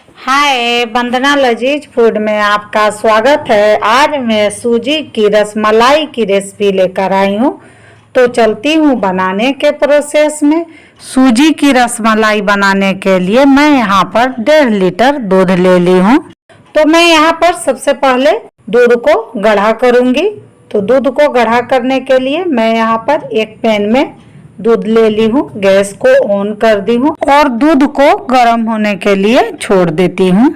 हाय, वंदना लजीज फूड में आपका स्वागत है। आज मैं सूजी की रसमलाई की रेसिपी लेकर आई हूँ। तो चलती हूँ बनाने के प्रोसेस में। सूजी की रसमलाई बनाने के लिए मैं यहाँ पर 1.5 लीटर दूध ले ली हूँ। तो मैं यहाँ पर सबसे पहले दूध को गाढ़ा करूँगी। तो दूध को गाढ़ा करने के लिए मैं यहाँ पर एक पैन में दूध ले ली हूँ, गैस को ऑन कर दी हूँ और दूध को गर्म होने के लिए छोड़ देती हूँ।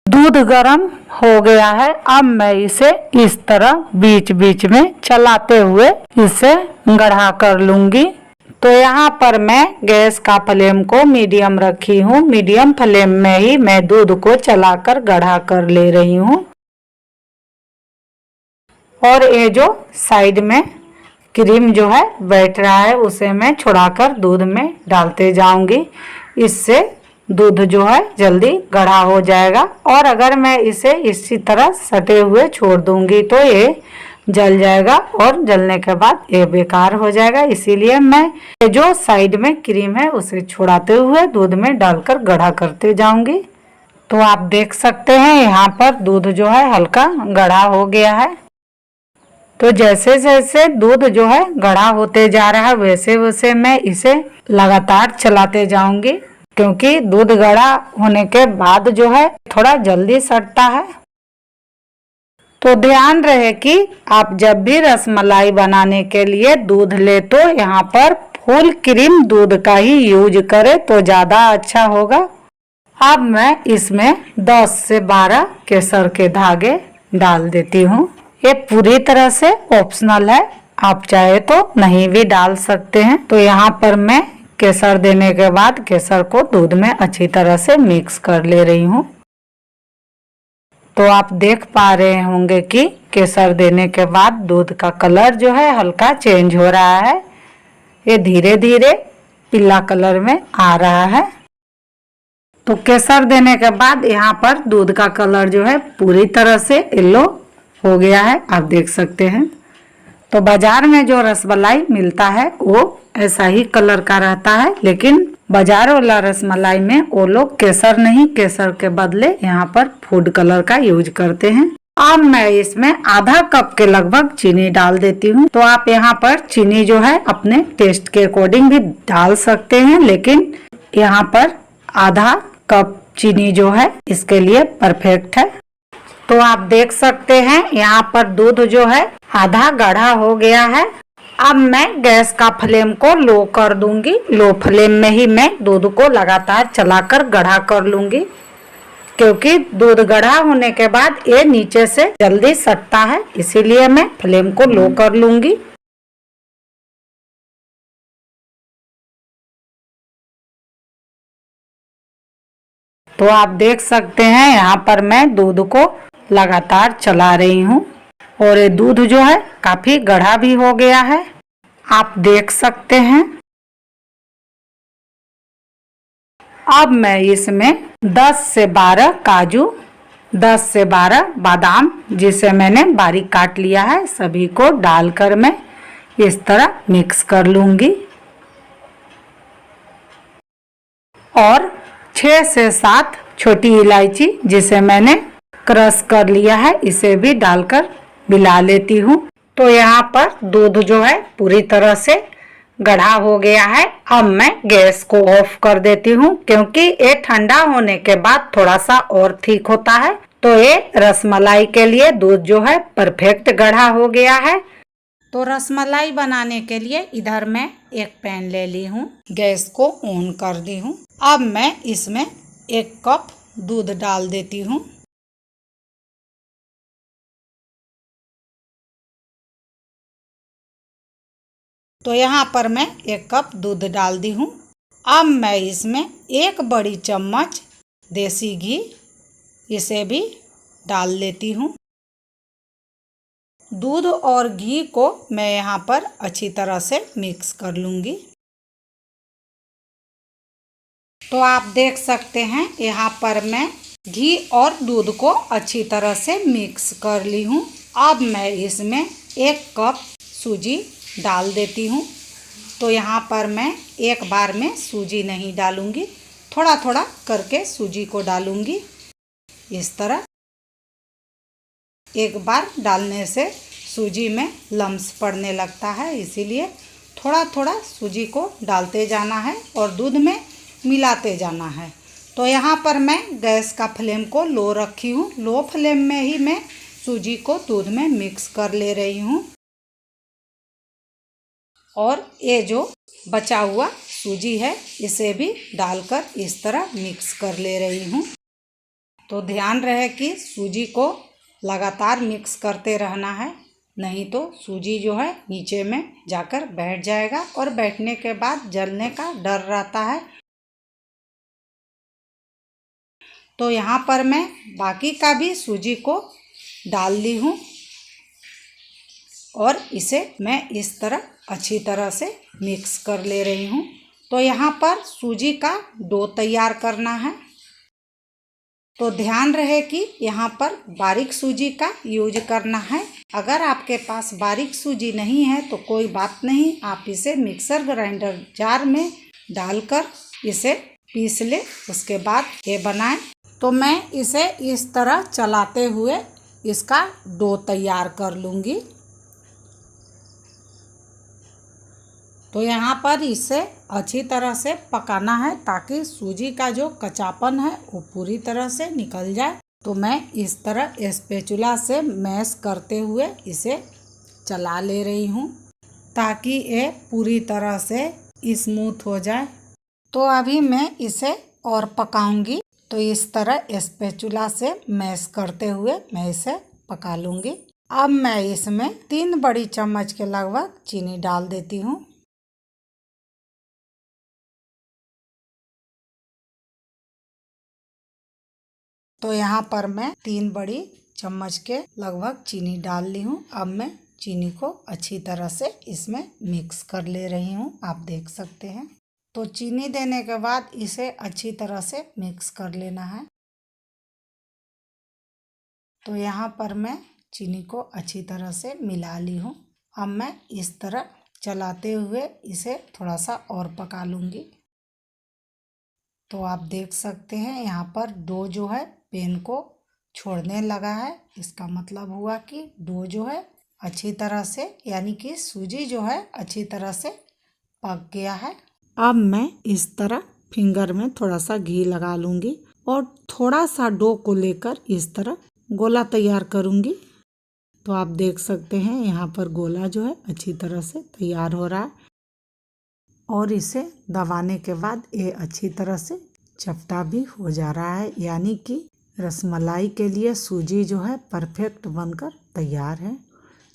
दूध गर्म हो गया है। अब मैं इसे इस तरह बीच बीच में चलाते हुए इसे गाढ़ा कर लूंगी। तो यहाँ पर मैं गैस का फ्लेम को मीडियम रखी हूँ। मीडियम फ्लेम में ही मैं दूध को चलाकर गाढ़ा कर ले रही हूँ। और ये जो साइड में क्रीम जो है बैठ रहा है उसे मैं छुड़ाकर दूध में डालते जाऊंगी। इससे दूध जो है जल्दी गाढ़ा हो जाएगा। और अगर मैं इसे इसी तरह सटे हुए छोड़ दूंगी तो ये जल जाएगा और जलने के बाद ये बेकार हो जाएगा। इसीलिए मैं ये जो साइड में क्रीम है उसे छुड़ाते हुए दूध में डालकर गाढ़ा करते जाऊंगी। तो आप देख सकते हैं यहाँ पर दूध जो है हल्का गाढ़ा हो गया है। तो जैसे जैसे दूध जो है गाढ़ा होते जा रहा है वैसे वैसे मैं इसे लगातार चलाते जाऊंगी, क्योंकि दूध गाढ़ा होने के बाद जो है थोड़ा जल्दी सटता है। तो ध्यान रहे कि आप जब भी रसमलाई बनाने के लिए दूध ले तो यहाँ पर फुल क्रीम दूध का ही यूज करें तो ज़्यादा अच्छा होगा। अब मैं इसमें 10 से 12 केसर के धागे डाल देती हूँ। ये पूरी तरह से ऑप्शनल है, आप चाहे तो नहीं भी डाल सकते हैं। तो यहाँ पर मैं केसर देने के बाद केसर को दूध में अच्छी तरह से मिक्स कर ले रही हूँ। तो आप देख पा रहे होंगे कि केसर देने के बाद दूध का कलर जो है हल्का चेंज हो रहा है। ये धीरे धीरे पीला कलर में आ रहा है। तो केसर देने के बाद यहाँ पर दूध का कलर जो है पूरी तरह से येलो हो गया है, आप देख सकते हैं। तो बाजार में जो रसमलाई मिलता है वो ऐसा ही कलर का रहता है, लेकिन बाजार वाला रसमलाई में वो लोग केसर नहीं, केसर के बदले यहाँ पर फूड कलर का यूज करते हैं। अब मैं इसमें आधा कप के लगभग चीनी डाल देती हूँ। तो आप यहाँ पर चीनी जो है अपने टेस्ट के अकॉर्डिंग भी डाल सकते हैं, लेकिन यहाँ पर आधा कप चीनी जो है इसके लिए परफेक्ट है। तो आप देख सकते हैं यहाँ पर दूध जो है आधा गाढ़ा हो गया है। अब मैं गैस का फ्लेम को लो कर दूंगी। लो फ्लेम में ही मैं दूध को लगातार चलाकर गाढ़ा कर लूंगी, क्योंकि दूध गाढ़ा होने के बाद ये नीचे से जल्दी सटता है, इसीलिए मैं फ्लेम को लो कर लूंगी। तो आप देख सकते हैं यहाँ पर मैं दूध को लगातार चला रही हूँ और ये दूध जो है काफी गाढ़ा भी हो गया है, आप देख सकते हैं। अब मैं इसमें 10 से 12 काजू, 10 से 12 बादाम जिसे मैंने बारीक काट लिया है सभी को डालकर मैं इस तरह मिक्स कर लूंगी। और 6 से 7 छोटी इलायची जिसे मैंने क्रश कर लिया है इसे भी डालकर मिला लेती हूँ। तो यहाँ पर दूध जो है पूरी तरह से गाढ़ा हो गया है। अब मैं गैस को ऑफ कर देती हूँ, क्योंकि ये ठंडा होने के बाद थोड़ा सा और ठीक होता है। तो ये रसमलाई के लिए दूध जो है परफेक्ट गाढ़ा हो गया है। तो रसमलाई बनाने के लिए इधर मैं एक पैन ले ली हूँ, गैस को ऑन कर दी हूँ। अब मैं इसमें 1 कप दूध डाल देती हूँ। तो यहाँ पर मैं 1 कप दूध डाल दी हूँ। अब मैं इसमें 1 बड़ी चम्मच देसी घी इसे भी डाल लेती हूँ। दूध और घी को मैं यहाँ पर अच्छी तरह से मिक्स कर लूँगी। तो आप देख सकते हैं यहाँ पर मैं घी और दूध को अच्छी तरह से मिक्स कर ली हूँ। अब मैं इसमें 1 कप सूजी डाल देती हूँ। तो यहाँ पर मैं एक बार में सूजी नहीं डालूँगी, थोड़ा थोड़ा करके सूजी को डालूंगी। इस तरह एक बार डालने से सूजी में लम्स पड़ने लगता है, इसीलिए थोड़ा थोड़ा सूजी को डालते जाना है और दूध में मिलाते जाना है। तो यहाँ पर मैं गैस का फ्लेम को लो रखी हूँ। लो फ्लेम में ही मैं सूजी को दूध में मिक्स कर ले रही हूँ। और ये जो बचा हुआ सूजी है इसे भी डालकर इस तरह मिक्स कर ले रही हूँ। तो ध्यान रहे कि सूजी को लगातार मिक्स करते रहना है, नहीं तो सूजी जो है नीचे में जाकर बैठ जाएगा और बैठने के बाद जलने का डर रहता है। तो यहाँ पर मैं बाकी का भी सूजी को डाल ली हूँ और इसे मैं इस तरह अच्छी तरह से मिक्स कर ले रही हूँ। तो यहाँ पर सूजी का डो तैयार करना है। तो ध्यान रहे कि यहाँ पर बारीक सूजी का यूज करना है। अगर आपके पास बारीक सूजी नहीं है तो कोई बात नहीं, आप इसे मिक्सर ग्राइंडर जार में डालकर इसे पीस ले, उसके बाद ये बनाएं। तो मैं इसे इस तरह चलाते हुए इसका डो तैयार कर लूँगी। तो यहाँ पर इसे अच्छी तरह से पकाना है ताकि सूजी का जो कच्चापन है वो पूरी तरह से निकल जाए। तो मैं इस तरह स्पैचुला से मैश करते हुए इसे चला ले रही हूँ ताकि ये पूरी तरह से स्मूथ हो जाए। तो अभी मैं इसे और पकाऊंगी। तो इस तरह स्पैचुला से मैश करते हुए मैं इसे पका लूँगी। अब मैं इसमें 3 बड़ी चम्मच के लगभग चीनी डाल देती हूँ। तो यहाँ पर मैं 3 बड़ी चम्मच के लगभग चीनी डाल ली हूँ। अब मैं चीनी को अच्छी तरह से इसमें मिक्स कर ले रही हूँ, आप देख सकते हैं। तो चीनी देने के बाद इसे अच्छी तरह से मिक्स कर लेना है। तो यहाँ पर मैं चीनी को अच्छी तरह से मिला ली हूँ। अब मैं इस तरह चलाते हुए इसे थोड़ा सा और पका लूँगी। तो आप देख सकते हैं यहाँ पर डो जो है पेन को छोड़ने लगा है। इसका मतलब हुआ कि डो जो है अच्छी तरह से, यानी कि सूजी जो है अच्छी तरह से पक गया है। अब मैं इस तरह फिंगर में थोड़ा सा घी लगा लूँगी और थोड़ा सा डो को लेकर इस तरह गोला तैयार करूँगी। तो आप देख सकते हैं यहाँ पर गोला जो है अच्छी तरह से तैयार हो रहा है और इसे दबाने के बाद ये अच्छी तरह से चपटा भी हो जा रहा है, यानी कि रसमलाई के लिए सूजी जो है परफेक्ट बनकर तैयार है।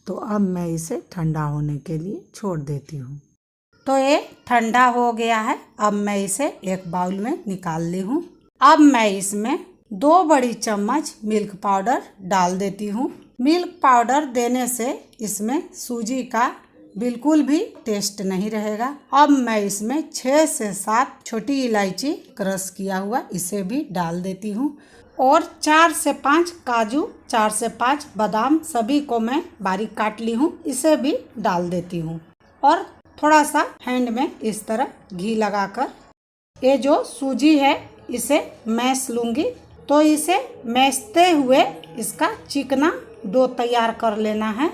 तो अब मैं इसे ठंडा होने के लिए छोड़ देती हूँ। तो ये ठंडा हो गया है। अब मैं इसे एक बाउल में निकाल ली हूँ। अब मैं इसमें 2 बड़ी चम्मच मिल्क पाउडर डाल देती हूँ। मिल्क पाउडर देने से इसमें सूजी का बिल्कुल भी टेस्ट नहीं रहेगा। अब मैं इसमें 6 से 7 छोटी इलायची क्रश किया हुआ इसे भी डाल देती हूँ और 4 से 5 काजू, 4 से 5 बादाम सभी को मैं बारीक काट ली हूँ, इसे भी डाल देती हूँ और थोड़ा सा हैंड में इस तरह घी लगाकर ये जो सूजी है इसे मैश लूँगी। तो इसे मैशते हुए इसका चिकना डो तैयार कर लेना है।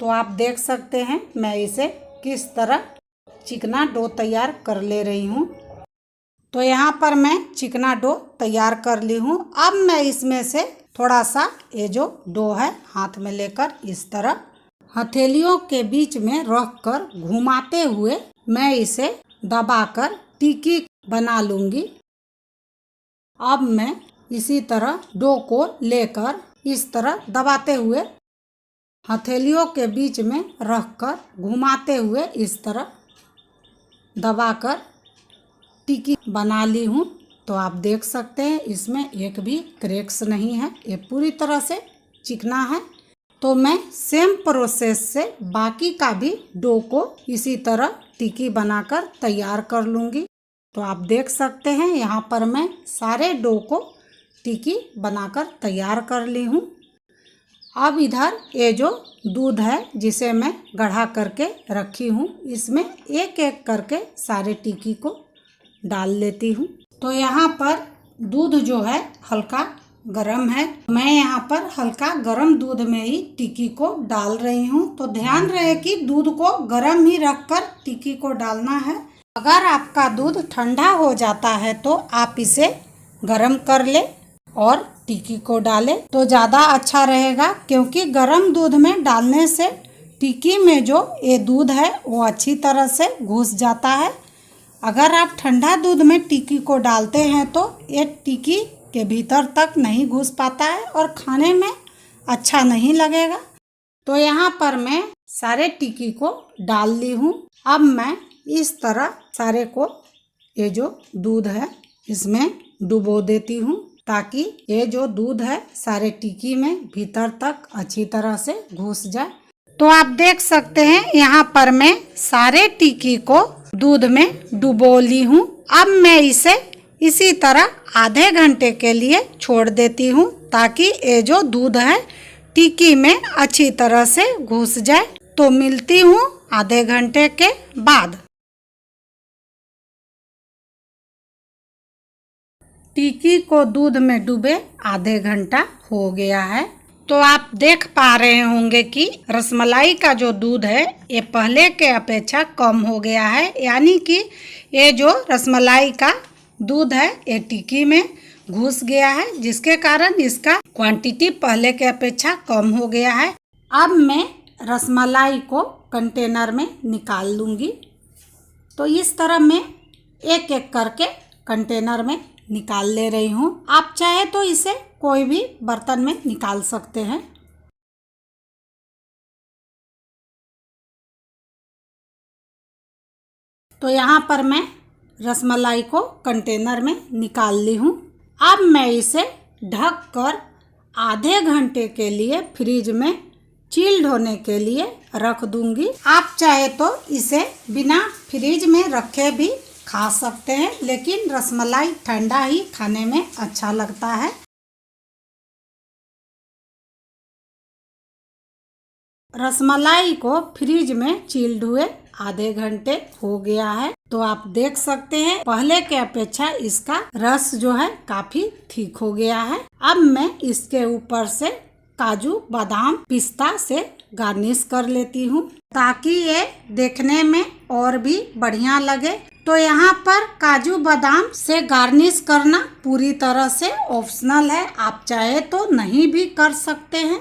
तो आप देख सकते हैं मैं इसे किस तरह चिकना डो तैयार कर ले रही हूँ। तो यहाँ पर मैं चिकना डो तैयार कर ली हूँ। अब मैं इसमें से थोड़ा सा ये जो डो है हाथ में लेकर इस तरह हथेलियों के बीच में रख कर घुमाते हुए मैं इसे दबाकर टिक्की बना लूँगी। अब मैं इसी तरह डो को लेकर इस तरह दबाते हुए हथेलियों के बीच में रखकर घुमाते हुए इस तरह दबाकर टिक्की बना ली हूँ। तो आप देख सकते हैं इसमें एक भी क्रैक्स नहीं है, ये पूरी तरह से चिकना है। तो मैं सेम प्रोसेस से बाकी का भी डो को इसी तरह टिक्की बनाकर तैयार कर लूँगी। तो आप देख सकते हैं यहाँ पर मैं सारे डो को टिक्की बनाकर तैयार कर ली हूँ। अब इधर ये जो दूध है जिसे मैं गढ़ा करके रखी हूँ, इसमें एक एक करके सारे टिक्की को डाल लेती हूँ। तो यहाँ पर दूध जो है हल्का गरम है, मैं यहाँ पर हल्का गरम दूध में ही टिक्की को डाल रही हूँ। तो ध्यान रहे कि दूध को गरम ही रखकर टिक्की को डालना है। अगर आपका दूध ठंडा हो जाता है तो आप इसे गरम कर ले और टिक्की को डालें तो ज़्यादा अच्छा रहेगा, क्योंकि गरम दूध में डालने से टिक्की में जो ये दूध है वो अच्छी तरह से घुस जाता है। अगर आप ठंडा दूध में टिक्की को डालते हैं तो ये टिक्की के भीतर तक नहीं घुस पाता है और खाने में अच्छा नहीं लगेगा। तो यहाँ पर मैं सारे टिक्की को डाल ली हूँ। अब मैं इस तरह सारे को ये जो दूध है इसमें डुबो देती हूँ, ताकि ये जो दूध है सारे टिक्की में भीतर तक अच्छी तरह से घुस जाए। तो आप देख सकते हैं यहाँ पर मैं सारे टिक्की को दूध में डुबो ली हूँ। अब मैं इसे इसी तरह आधे घंटे के लिए छोड़ देती हूँ, ताकि ये जो दूध है टिक्की में अच्छी तरह से घुस जाए। तो मिलती हूँ आधे घंटे के बाद। टिक्की को दूध में डूबे आधे घंटा हो गया है। तो आप देख पा रहे होंगे कि रसमलाई का जो दूध है ये पहले के अपेक्षा कम हो गया है, यानी कि ये जो रसमलाई का दूध है ये टिक्की में घुस गया है, जिसके कारण इसका क्वांटिटी पहले के अपेक्षा कम हो गया है। अब मैं रसमलाई को कंटेनर में निकाल लूँगी। तो इस तरह मैं एक एक करके कंटेनर में निकाल ले रही हूँ। आप चाहे तो इसे कोई भी बर्तन में निकाल सकते हैं। तो यहाँ पर मैं रसमलाई को कंटेनर में निकाल ली हूँ। अब मैं इसे ढक कर आधे घंटे के लिए फ्रिज में चिल्ड होने के लिए रख दूंगी। आप चाहे तो इसे बिना फ्रिज में रखे भी खा सकते हैं, लेकिन रसमलाई ठंडा ही खाने में अच्छा लगता है। रसमलाई को फ्रिज में चिल्ड हुए आधे घंटे हो गया है। तो आप देख सकते हैं पहले के अपेक्षा इसका रस जो है काफी ठीक हो गया है। अब मैं इसके ऊपर से काजू बादाम पिस्ता से गार्निश कर लेती हूँ, ताकि ये देखने में और भी बढ़िया लगे। तो यहाँ पर काजू बादाम से गार्निश करना पूरी तरह से ऑप्शनल है, आप चाहे तो नहीं भी कर सकते हैं।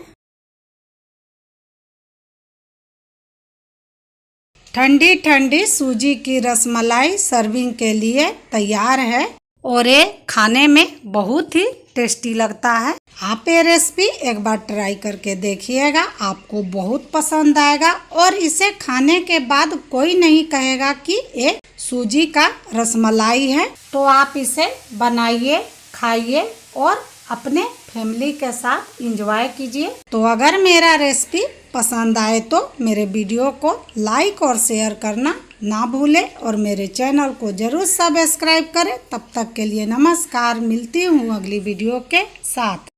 ठंडी ठंडी सूजी की रसमलाई सर्विंग के लिए तैयार है और ये खाने में बहुत ही टेस्टी लगता है। आप ये रेसिपी एक बार ट्राई करके देखिएगा, आपको बहुत पसंद आएगा और इसे खाने के बाद कोई नहीं कहेगा कि ये सूजी का रसमलाई है। तो आप इसे बनाइए, खाइए और अपने फैमिली के साथ एंजॉय कीजिए। तो अगर मेरा रेसिपी पसंद आए तो मेरे वीडियो को लाइक और शेयर करना ना भूलें और मेरे चैनल को जरूर सब्सक्राइब करें। तब तक के लिए नमस्कार, मिलती हूँ अगली वीडियो के साथ।